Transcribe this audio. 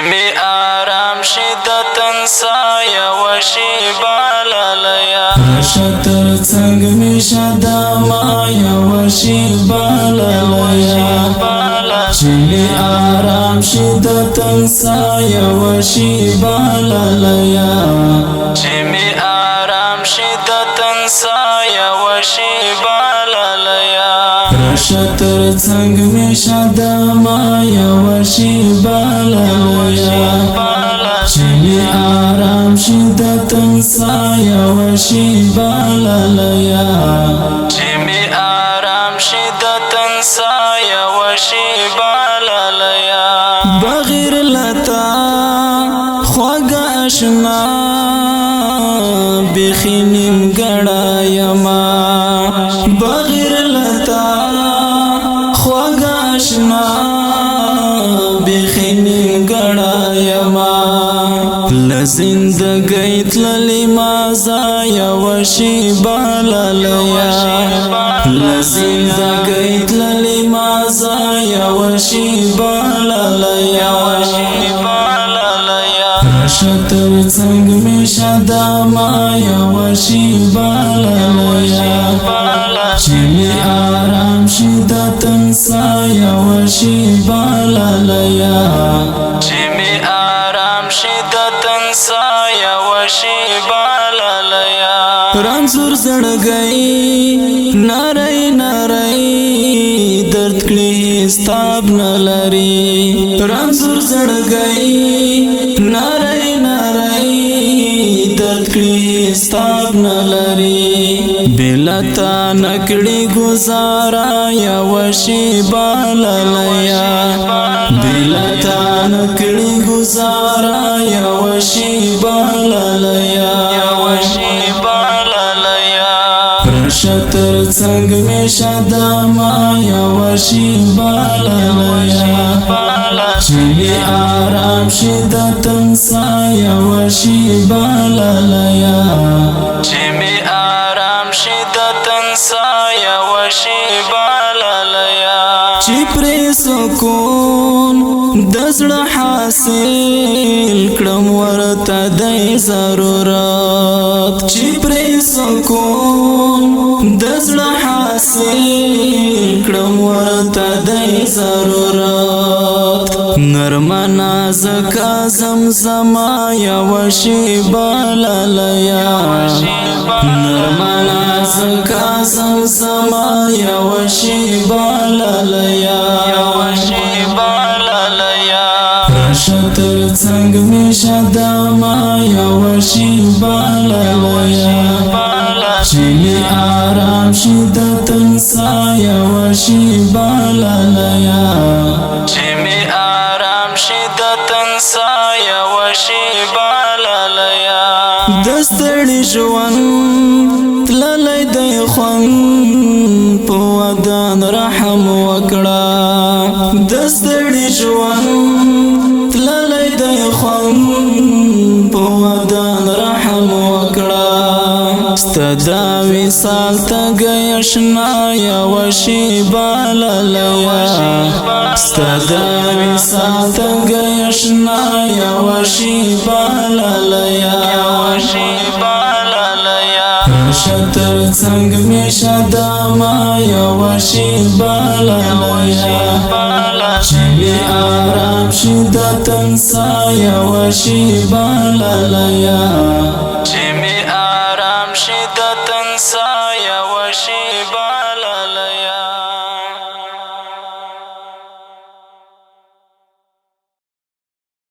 می آرام شدتن سایه وشی بالالیا رشتر څنګ می شدا مایا وشی بالالیا می آرام شدتن سایه وشی بالالیا می آرام شدتن سایه وشی بالالیا رشتر څنګ می شدا مایا وشی بالالیا می آرام شدتن سایه وشی بالالیا می آرام شدتن سایه وشی بالالیا بغیر لتا خواږه آشنا بیخي نیمګړه یما بغیر لتا خواږه آشنا بیخي نیمګړه یما لزندګۍ تللې ما ځایه وشي بالالیا لزندګۍ تللې ما ځایه وشي بالالیا رشتر څنګ می شدا مایا وشي بالالیا چې می آرام شدتن سایه وشي بالالیا چې می آرام شدتن سایه وشي بالالیا رنځور زړګی نری نری درد کړي ستاب نه لري رنځور زړګی نری نری درد کړي ستاب نه لري بلتا نکړي گزارا یا وشي بالالیا بلتا نکړي گزارا یا وشي بالالیا رشتر څنګ می شدا مایا وشي بالالیا چې می آرام شدتن سایه وشي بالالیا چې می آرام شدتن سایه وشي بالالیا چې پرې سکون د زړه حاصل کړم ورته د ضرورت چې پرې سکون د زړه حاصل کړم ورته د ضرورت نرمه نازکه زمزمه یا وشي بالالیا نرمه نازکه زمزمه یا وشي بالالیا رشتر څنګ می شدا مایا وشي بالالیا چې می آرام شدتن سایه وشي بالالیا چې می آرام شدتن سایه وشي بالالیا دستړي ژوند تللی دی خوند په ودان رحم وکړه دستړي ژوند تللی دی خوند په ودان رحم وکړه ستدا وصال تګی اشنا یا وشي بالالیا ستدا وصال تګی اشنا یا وشي بالالیا رشتر څنګ می شدا مایا وشي بالالیا چې می آرام شدتن سایه وشي بالالیا چې می آرام شدتن سایه وشي بالالیا